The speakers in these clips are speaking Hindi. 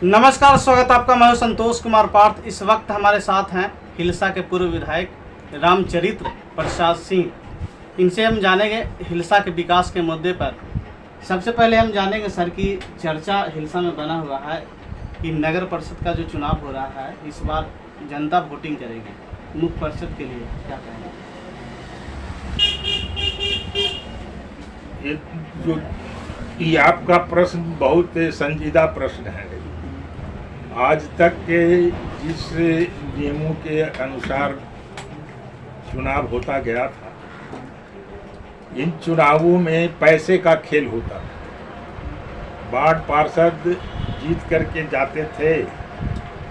नमस्कार, स्वागत आपका। मैं हूं संतोष कुमार पार्थ। इस वक्त हमारे साथ हैं हिलसा के पूर्व विधायक रामचरित्र प्रसाद सिंह। इनसे हम जानेंगे हिलसा के विकास के मुद्दे पर। सबसे पहले हम जानेंगे सर की चर्चा हिलसा में बना हुआ है कि नगर परिषद का जो चुनाव हो रहा है इस बार जनता वोटिंग करेगी। मुख्य परिषद के लिए क्या कहेंगे? ये आपका प्रश्न बहुत संजीदा प्रश्न है। आज तक के जिस नियमों के अनुसार चुनाव होता गया था, इन चुनावों में पैसे का खेल होता था। वार्ड पार्षद जीत करके जाते थे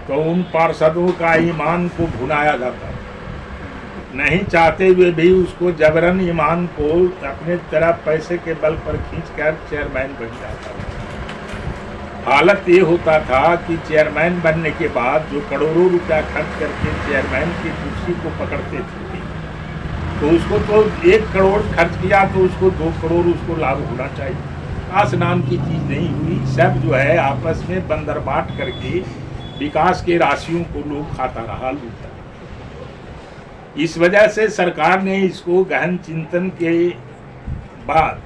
तो उन पार्षदों का ईमान को भुनाया जाता था। नहीं चाहते हुए भी उसको जबरन ईमान को अपने तरफ पैसे के बल पर खींचकर चेयरमैन बन जाता था। हालत ये होता था कि चेयरमैन बनने के बाद जो करोड़ों रुपया खर्च करके चेयरमैन की कुर्सी को पकड़ते थे, तो उसको तो 1 करोड़ खर्च किया तो उसको 2 करोड़ उसको लाभ होना चाहिए। आस नाम की चीज़ नहीं हुई। सब जो है आपस में बंदरबाट करके विकास के राशियों को लोग खाता रहा, लूटा। इस वजह से सरकार ने इसको गहन चिंतन के बाद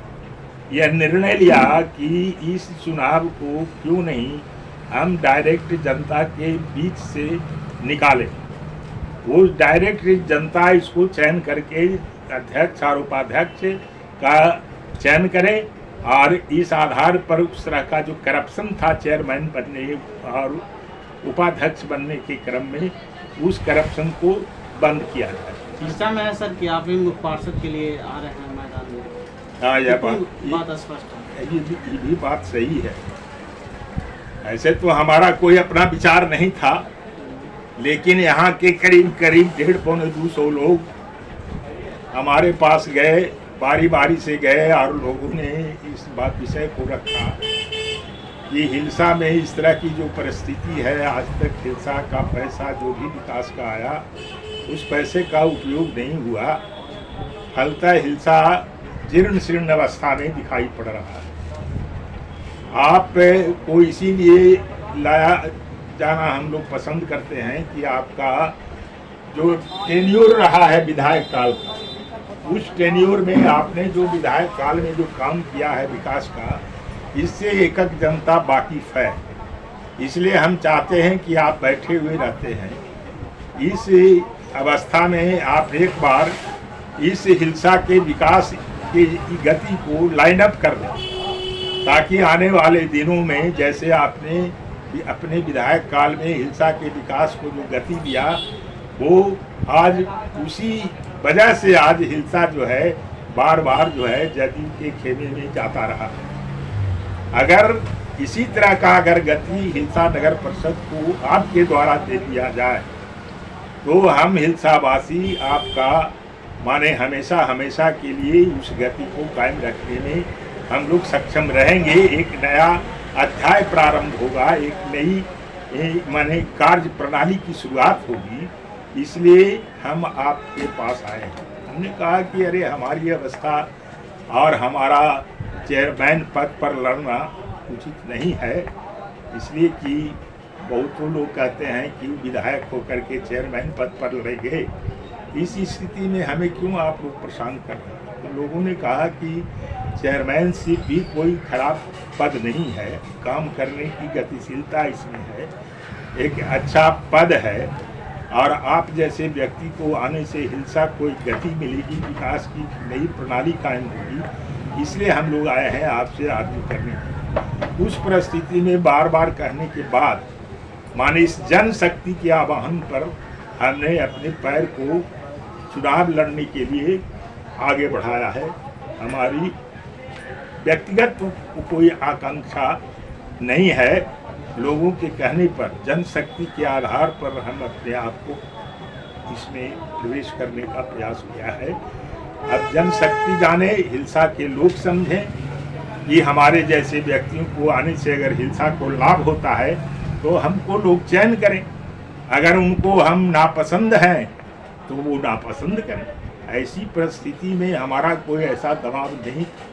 यह निर्णय लिया कि इस चुनाव को क्यों नहीं हम डायरेक्ट जनता के बीच से निकालें। वो डायरेक्ट जनता इसको चयन करके अध्यक्ष और उपाध्यक्ष का चयन करें और इस आधार पर उस तरह का जो करप्शन था चेयरमैन बनने और उपाध्यक्ष बनने के क्रम में, उस करप्शन को बंद किया जाए। हिलसा में है सर कि आप भी मुख्य पार्षद के लिए आ रहे हैं मैदान में। हाँ, यह बात स्पष्ट है। ये भी बात सही है। ऐसे तो हमारा कोई अपना विचार नहीं था, लेकिन यहाँ के करीब 150-200 लोग हमारे पास गए, बारी बारी से गए और लोगों ने इस बात विषय को रखा कि हिलसा में इस तरह की जो परिस्थिति है, आज तक हिलसा का पैसा जो भी विकास का आया उस पैसे का उपयोग नहीं हुआ। फलतः हिलसा जीर्ण शीर्ण अवस्था में दिखाई पड़ रहा है। आप को इसीलिए लाया जाना हम लोग पसंद करते हैं कि आपका जो टेन्योर रहा है विधायक काल का, उस टेन्योर में आपने जो विधायक काल में जो काम किया है विकास का, इससे एकक जनता वाकिफ है। इसलिए हम चाहते हैं कि आप बैठे हुए रहते हैं, इस अवस्था में आप एक बार इस हिलसा के विकास की गति को लाइन अप कर दें, ताकि आने वाले दिनों में जैसे आपने अपने विधायक काल में हिलसा के विकास को जो गति दिया, वो आज उसी वजह से आज हिलसा जो है बार बार जो है जदयू के खेमे में जाता रहा। अगर इसी तरह का अगर गति हिलसा नगर परिषद को आपके द्वारा दे दिया जाए तो हम हिलसावासी आपका माने हमेशा के लिए उस गति को कायम रखने में हम लोग सक्षम रहेंगे। एक नया अध्याय प्रारंभ होगा, एक नई माने कार्य प्रणाली की शुरुआत होगी। इसलिए हम आपके पास आए हैं। हमने कहा कि अरे हमारी अवस्था और हमारा चेयरमैन पद पर लड़ना उचित नहीं है, इसलिए कि बहुतों लोग कहते हैं कि विधायक होकर के चेयरमैन पद पर लड़ेंगे। इस स्थिति में हमें क्यों आप लोग परेशान कर रहे हैं? तो लोगों ने कहा कि चेयरमैनशिप भी कोई खराब पद नहीं है, काम करने की गतिशीलता इसमें है, एक अच्छा पद है और आप जैसे व्यक्ति को आने से हिलसा को एक गति मिलेगी, विकास की नई प्रणाली कायम होगी। इसलिए हम लोग आए हैं आपसे आदमी करने। उस परिस्थिति में बार बार कहने के बाद माने इस जनशक्ति के आह्वान पर हमने अपने पैर को चुनाव लड़ने के लिए आगे बढ़ाया है। हमारी व्यक्तिगत कोई आकांक्षा नहीं है, लोगों के कहने पर जनशक्ति के आधार पर हम अपने आप को इसमें प्रवेश करने का प्रयास किया है। अब जनशक्ति जाने, हिलसा के लोग समझें कि हमारे जैसे व्यक्तियों को आने से अगर हिलसा को लाभ होता है तो हमको लोग चयन करें, अगर उनको हम नापसंद हैं तो वो नापसंद करें। ऐसी परिस्थिति में हमारा कोई ऐसा दबाव नहीं था।